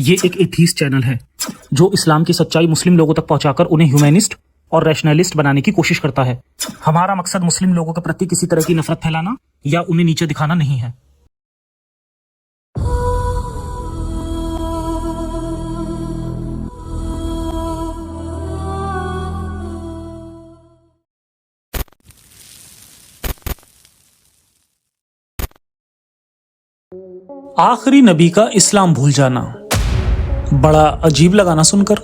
ये एक atheist channel है जो इस्लाम की सच्चाई मुस्लिम लोगों तक पहुंचाकर उन्हें ह्यूमैनिस्ट और रैशनलिस्ट बनाने की कोशिश करता है। हमारा मकसद मुस्लिम लोगों के प्रति किसी तरह की नफरत फैलाना या उन्हें नीचे दिखाना नहीं है। आखिरी नबी का इस्लाम भूल जाना बड़ा अजीब लगा ना सुनकर।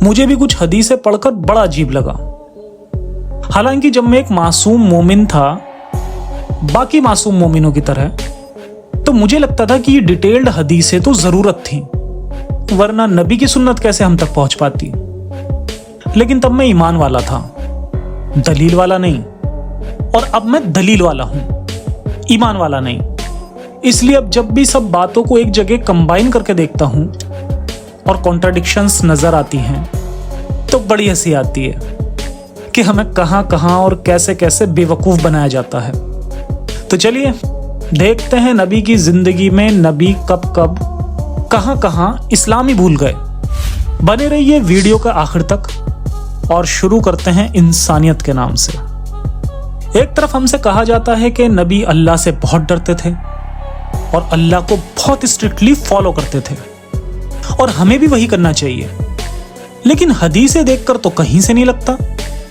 मुझे भी कुछ हदीसें पढ़कर बड़ा अजीब लगा। हालांकि जब मैं एक मासूम मोमिन था, बाकी मासूम मोमिनों की तरह, तो मुझे लगता था कि ये डिटेल्ड हदीसें तो जरूरत थी, वरना नबी की सुन्नत कैसे हम तक पहुंच पाती। लेकिन तब मैं ईमान वाला था, दलील वाला नहीं। और अब मैं दलील वाला हूं, ईमान वाला नहीं। इसलिए अब जब भी सब बातों को एक जगह कंबाइन करके देखता हूं और कॉन्ट्राडिक्शंस नजर आती हैं, तो बड़ी हंसी आती है कि हमें कहां कहां और कैसे कैसे बेवकूफ बनाया जाता है। तो चलिए देखते हैं नबी की जिंदगी में नबी कब कब कहां कहां इस्लाम ही भूल गए। बने रहिए वीडियो का आखिर तक और शुरू करते हैं इंसानियत के नाम से। एक तरफ हमसे कहा जाता है कि नबी अल्लाह से बहुत डरते थे और अल्लाह को बहुत स्ट्रिक्टली फॉलो करते थे, और हमें भी वही करना चाहिए। लेकिन हदीसें देखकर तो कहीं से नहीं लगता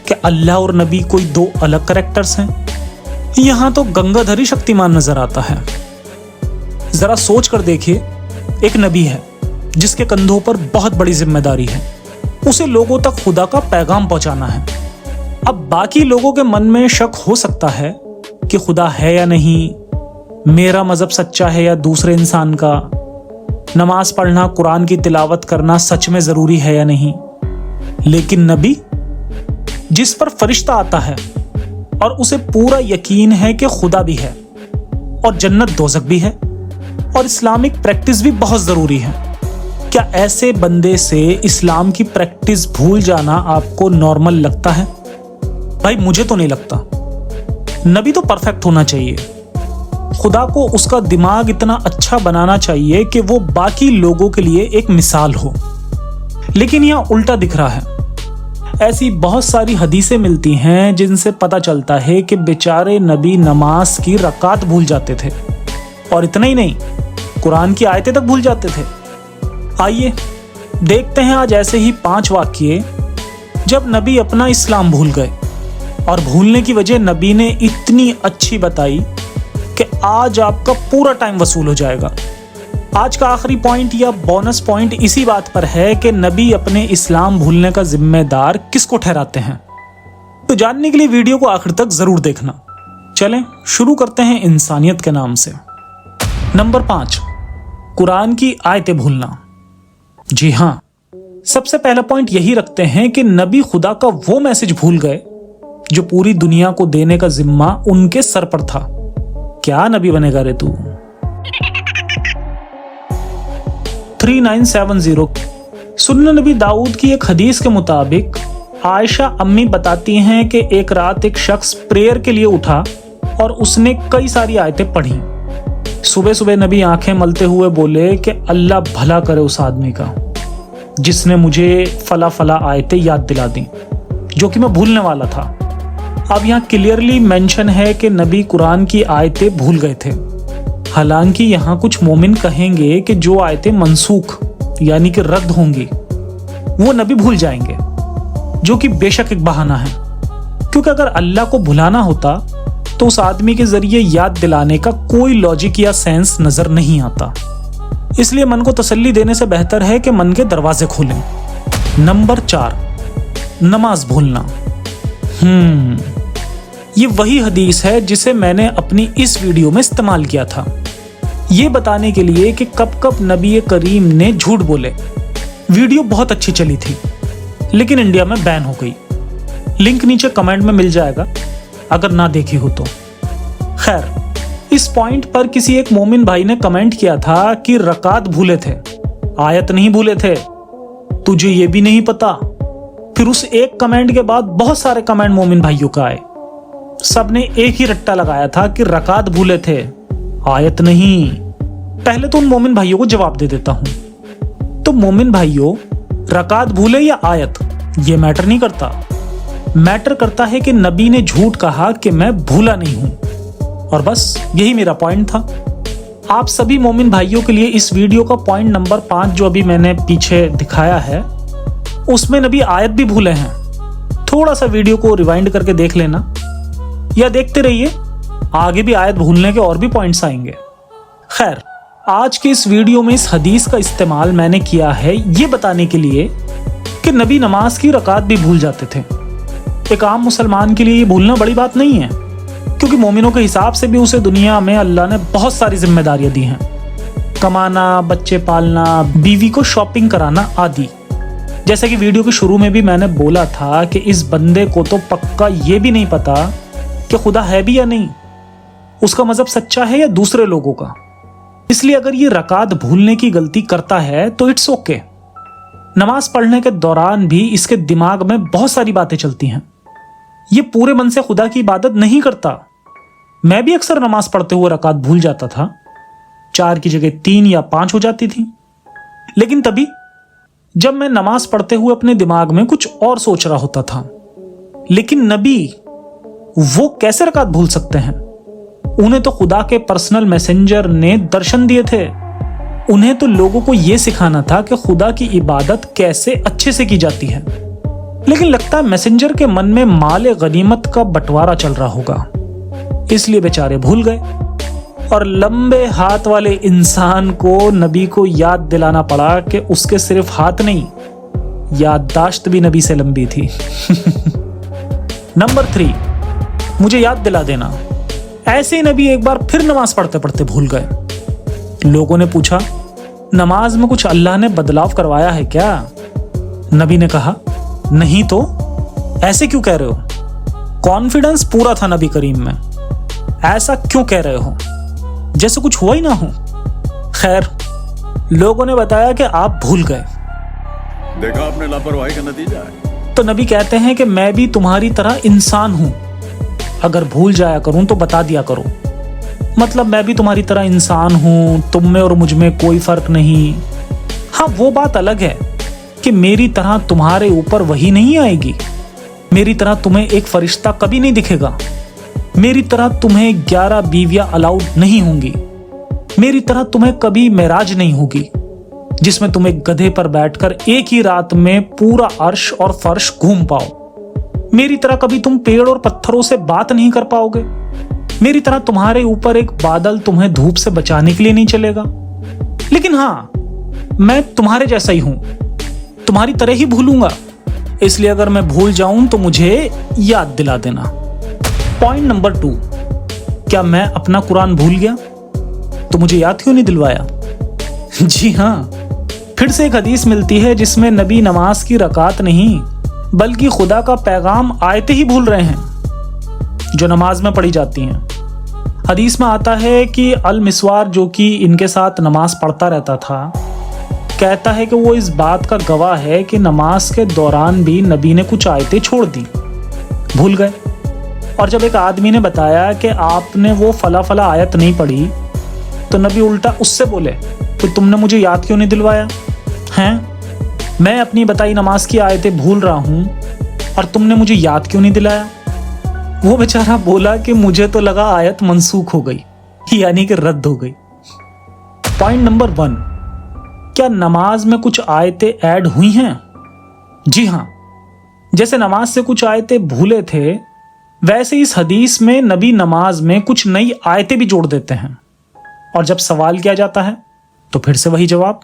कि अल्लाह और नबी कोई दो अलग कैरेक्टर्स हैं। यहां तो गंगाधरी शक्तिमान नजर आता है। जरा सोच कर देखिए, एक नबी है जिसके कंधों पर बहुत बड़ी जिम्मेदारी है, उसे लोगों तक खुदा का पैगाम पहुंचाना है। अब बाकी लोगों के मन में शक हो सकता है कि खुदा है या नहीं, मेरा मजहब सच्चा है या दूसरे इंसान का, नमाज पढ़ना, कुरान की तिलावत करना सच में जरूरी है या नहीं। लेकिन नबी, जिस पर फरिश्ता आता है और उसे पूरा यकीन है कि खुदा भी है और जन्नत दोज़ख भी है और इस्लामिक प्रैक्टिस भी बहुत जरूरी है, क्या ऐसे बंदे से इस्लाम की प्रैक्टिस भूल जाना आपको नॉर्मल लगता है? भाई मुझे तो नहीं लगता। नबी तो परफेक्ट होना चाहिए। खुदा को उसका दिमाग इतना अच्छा बनाना चाहिए कि वो बाकी लोगों के लिए एक मिसाल हो। लेकिन यहां उल्टा दिख रहा है। ऐसी बहुत सारी हदीसें मिलती हैं जिनसे पता चलता है कि बेचारे नबी नमाज की रकात भूल जाते थे, और इतना ही नहीं, कुरान की आयतें तक भूल जाते थे। आइए देखते हैं आज ऐसे ही 5 वाक़ये जब नबी अपना इस्लाम भूल गए, और भूलने की वजह नबी ने इतनी अच्छी बताई कि आज आपका पूरा टाइम वसूल हो जाएगा। आज का आखिरी पॉइंट या बोनस पॉइंट इसी बात पर है कि नबी अपने इस्लाम भूलने का जिम्मेदार किसको ठहराते हैं। तो जानने के लिए वीडियो को आखिर तक जरूर देखना। चलें शुरू करते हैं इंसानियत के नाम से। नंबर 5, कुरान की आयतें भूलना। जी हाँ, सबसे पहला पॉइंट यही रखते हैं कि नबी खुदा का वो मैसेज भूल गए जो पूरी दुनिया को देने का जिम्मा उनके सर पर था। क्या नबी बनेगा रे तू? 3970 सुन्नन नबी दाऊद की एक हदीस के मुताबिक आयशा अम्मी बताती हैं कि एक रात एक शख्स प्रेयर के लिए उठा और उसने कई सारी आयतें पढ़ी। सुबह सुबह नबी आंखें मलते हुए बोले कि अल्लाह भला करे उस आदमी का जिसने मुझे फला फला आयतें याद दिला दी जो कि मैं भूलने वाला था। अब यहाँ क्लियरली मेंशन है कि नबी कुरान की आयतें भूल गए थे। हालांकि यहाँ कुछ मोमिन कहेंगे कि जो आयतें मनसूख यानी कि रद्द होंगी वो नबी भूल जाएंगे, जो कि बेशक एक बहाना है, क्योंकि अगर अल्लाह को भुलाना होता तो उस आदमी के जरिए याद दिलाने का कोई लॉजिक या सेंस नजर नहीं आता। इसलिए मन को तसल्ली देने से बेहतर है कि मन के दरवाजे खोलें। नंबर 4, नमाज भूलना। ये वही हदीस है जिसे मैंने अपनी इस वीडियो में इस्तेमाल किया था, ये बताने के लिए कि कब कब नबी करीम ने झूठ बोले। वीडियो बहुत अच्छी चली थी, लेकिन इंडिया में बैन हो गई। लिंक नीचे कमेंट में मिल जाएगा अगर ना देखी हो तो। खैर, इस पॉइंट पर किसी एक मोमिन भाई ने कमेंट किया था कि रकात भूले थे, आयत नहीं भूले थे, तुझे ये भी नहीं पता। फिर उस एक कमेंट के बाद बहुत सारे कमेंट मोमिन भाइयों का आए। सबने एक ही रट्टा लगाया था कि रकात भूले थे, आयत नहीं। पहले तो उन मोमिन भाइयों को जवाब दे देता हूं। तो मोमिन भाइयों, रकात भूले या आयत, ये मैटर नहीं करता। मैटर करता है कि नबी ने झूठ कहा कि मैं भूला नहीं हूं, और बस यही मेरा पॉइंट था। आप सभी मोमिन भाइयों के लिए इस वीडियो का पॉइंट नंबर 5 जो अभी मैंने पीछे दिखाया है, उसमें नबी आयत भी भूले हैं। थोड़ा सा वीडियो को रिवाइंड करके देख लेना, या देखते रहिए, आगे भी आयत भूलने के और भी पॉइंट्स आएंगे। खैर, आज के इस वीडियो में इस हदीस का इस्तेमाल मैंने किया है ये बताने के लिए कि नबी नमाज की रकात भी भूल जाते थे। एक आम मुसलमान के लिए ये भूलना बड़ी बात नहीं है, क्योंकि मोमिनों के हिसाब से भी उसे दुनिया में अल्लाह ने बहुत सारी जिम्मेदारियां दी हैं, कमाना, बच्चे पालना, बीवी को शॉपिंग कराना आदि। जैसे कि वीडियो के शुरू में भी मैंने बोला था कि इस बंदे को तो पक्का ये भी नहीं पता कि खुदा है भी या नहीं, उसका मजहब सच्चा है या दूसरे लोगों का। इसलिए अगर ये रकात भूलने की गलती करता है तो इट्स ओके। नमाज पढ़ने के दौरान भी इसके दिमाग में बहुत सारी बातें चलती हैं। ये पूरे मन से खुदा की इबादत नहीं करता। मैं भी अक्सर नमाज पढ़ते हुए रकात भूल जाता था, 4 की जगह 3 या 5 हो जाती थी। लेकिन तभी जब मैं नमाज पढ़ते हुए अपने दिमाग में कुछ और सोच रहा होता था। लेकिन नबी वो कैसे रकात भूल सकते हैं? उन्हें तो खुदा के पर्सनल मैसेंजर ने दर्शन दिए थे। उन्हें तो लोगों को यह सिखाना था कि खुदा की इबादत कैसे अच्छे से की जाती है। लेकिन लगता है मैसेंजर के मन में माल गनीमत का बंटवारा चल रहा होगा, इसलिए बेचारे भूल गए। और लंबे हाथ वाले इंसान को नबी को याद दिलाना पड़ा कि उसके सिर्फ हाथ नहीं, याददाश्त भी नबी से लंबी थी। नंबर 3, मुझे याद दिला देना। ऐसे ही नबी एक बार फिर नमाज पढ़ते पढ़ते भूल गए। लोगों ने पूछा, नमाज में कुछ अल्लाह ने बदलाव करवाया है क्या? नबी ने कहा, नहीं तो। ऐसे क्यों कह रहे हो? कॉन्फिडेंस पूरा था नबी करीम में। ऐसा क्यों कह रहे हो जैसे कुछ हुआ ही ना हो? खैर, लोगों ने बताया कि आप भूल गए। देखा आपने लापरवाही का नतीजा है। तो नबी कहते हैं कि मैं भी तुम्हारी तरह इंसान हूं, अगर भूल जाया करूं तो बता दिया करो। मतलब मैं भी तुम्हारी तरह इंसान हूं, तुम में और मुझ में कोई फर्क नहीं। हाँ, वो बात अलग है कि मेरी तरह तुम्हारे ऊपर वही नहीं आएगी, मेरी तरह तुम्हें एक फरिश्ता कभी नहीं दिखेगा, मेरी तरह तुम्हें 11 बीवियां अलाउड नहीं होंगी, मेरी तरह तुम्हें कभी मेराज नहीं होगी जिसमें तुम एक गधे पर बैठकर एक ही रात में पूरा अर्श और फर्श घूम पाओ, मेरी तरह कभी तुम पेड़ और पत्थरों से बात नहीं कर पाओगे, मेरी तरह तुम्हारे ऊपर एक बादल तुम्हें धूप से बचाने के लिए नहीं चलेगा। लेकिन हाँ, मैं तुम्हारे जैसा ही हूं, तुम्हारी तरह ही भूलूंगा। इसलिए अगर मैं भूल जाऊं तो मुझे याद दिला देना। पॉइंट नंबर 2, क्या मैं अपना कुरान भूल गया तो मुझे याद क्यों नहीं दिलवाया? जी हाँ, फिर से एक हदीस मिलती है जिसमें नबी नमाज की रकात नहीं बल्कि खुदा का पैगाम आयतें ही भूल रहे हैं जो नमाज में पढ़ी जाती हैं। हदीस में आता है कि अल मिसवार, जो कि इनके साथ नमाज पढ़ता रहता था, कहता है कि वो इस बात का गवाह है कि नमाज के दौरान भी नबी ने कुछ आयतें छोड़ दी, भूल गए। और जब एक आदमी ने बताया कि आपने वो फला फला आयत नहीं पढ़ी, तो नबी उल्टा उससे बोले, तो तुमने मुझे याद क्यों नहीं दिलवाया? हैं, मैं अपनी बताई नमाज की आयतें भूल रहा हूं और तुमने मुझे याद क्यों नहीं दिलाया? वो बेचारा बोला कि मुझे तो लगा आयत मनसूख हो गई, यानी कि रद्द हो गई। पॉइंट नंबर 1, क्या नमाज में कुछ आयतें ऐड हुई हैं? जी हां, जैसे नमाज से कुछ आयतें भूले थे, वैसे इस हदीस में नबी नमाज में कुछ नई आयतें भी जोड़ देते हैं। और जब सवाल किया जाता है तो फिर से वही जवाब,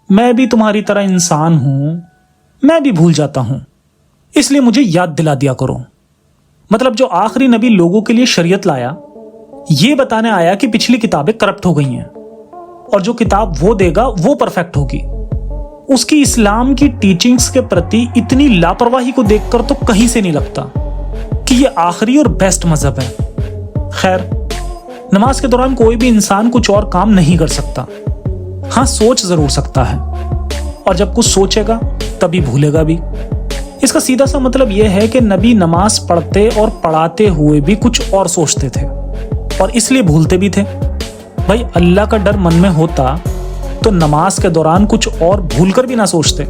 मैं भी तुम्हारी तरह इंसान हूं, मैं भी भूल जाता हूं, इसलिए मुझे याद दिला दिया करो। मतलब जो आखिरी नबी लोगों के लिए शरीयत लाया, ये बताने आया कि पिछली किताबें करप्ट हो गई हैं और जो किताब वो देगा वो परफेक्ट होगी। उसकी इस्लाम की टीचिंग्स के प्रति इतनी लापरवाही को देखकर तो कहीं से नहीं लगता कि ये आखिरी और बेस्ट मजहब है। खैर, नमाज के दौरान कोई भी इंसान कुछ और काम नहीं कर सकता। हाँ, सोच जरूर सकता है, और जब कुछ सोचेगा तभी भूलेगा भी। इसका सीधा सा मतलब यह है कि नबी नमाज पढ़ते और पढ़ाते हुए भी कुछ और सोचते थे और इसलिए भूलते भी थे। भाई, अल्लाह का डर मन में होता तो नमाज के दौरान कुछ और भूलकर भी ना सोचते।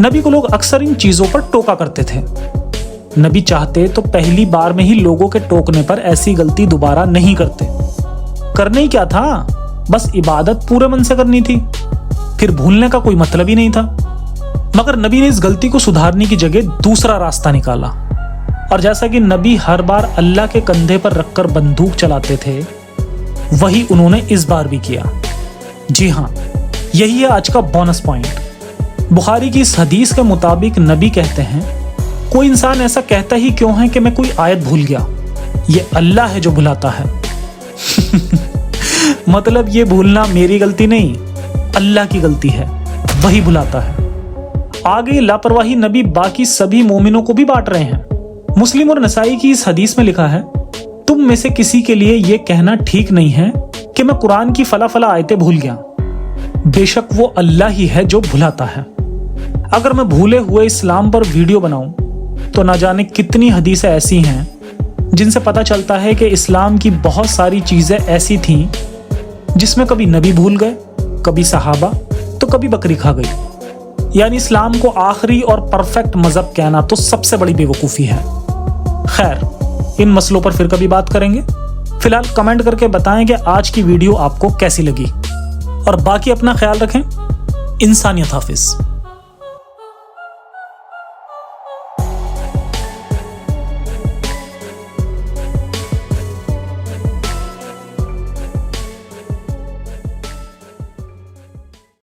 नबी को लोग अक्सर इन चीजों पर टोका करते थे। नबी चाहते तो पहली बार में ही लोगों के टोकने पर ऐसी गलती दोबारा नहीं करते। करने ही क्या था, बस इबादत पूरे मन से करनी थी, फिर भूलने का कोई मतलब ही नहीं था। मगर नबी ने इस गलती को सुधारने की जगह दूसरा रास्ता निकाला, और जैसा कि नबी हर बार अल्लाह के कंधे पर रखकर बंदूक चलाते थे, वही उन्होंने इस बार भी किया। जी हाँ, यही है आज का बोनस पॉइंट। बुखारी की इस हदीस के मुताबिक नबी कहते हैं, कोई इंसान ऐसा कहता ही क्यों है कि मैं कोई आयत भूल गया, ये अल्लाह है जो भुलाता है। मतलब ये भूलना मेरी गलती नहीं, अल्लाह की गलती है, वही भुलाता है। आगे लापरवाही नबी बाकी सभी मोमिनों को भी बांट रहे हैं। मुस्लिम और नसाई की इस हदीस में लिखा है, तुम में से किसी के लिए यह कहना ठीक नहीं है कि मैं कुरान की फला फला आयतें भूल गया। बेशक वो अल्लाह ही है जो भुलाता है। अगर मैं भूले हुए इस्लाम पर वीडियो बनाऊं तो ना जाने कितनी हदीसें ऐसी हैं जिनसे पता चलता है कि इस्लाम की बहुत सारी चीजें ऐसी थीं जिसमें कभी नबी भूल गए, कभी सहाबा, तो कभी बकरी खा गई। यानी इस्लाम को आखिरी और परफेक्ट मजहब कहना तो सबसे बड़ी बेवकूफ़ी है। खैर, इन मसलों पर फिर कभी बात करेंगे। फिलहाल कमेंट करके बताएं कि आज की वीडियो आपको कैसी लगी, और बाकी अपना ख्याल रखें। इंसानियत हाफिज।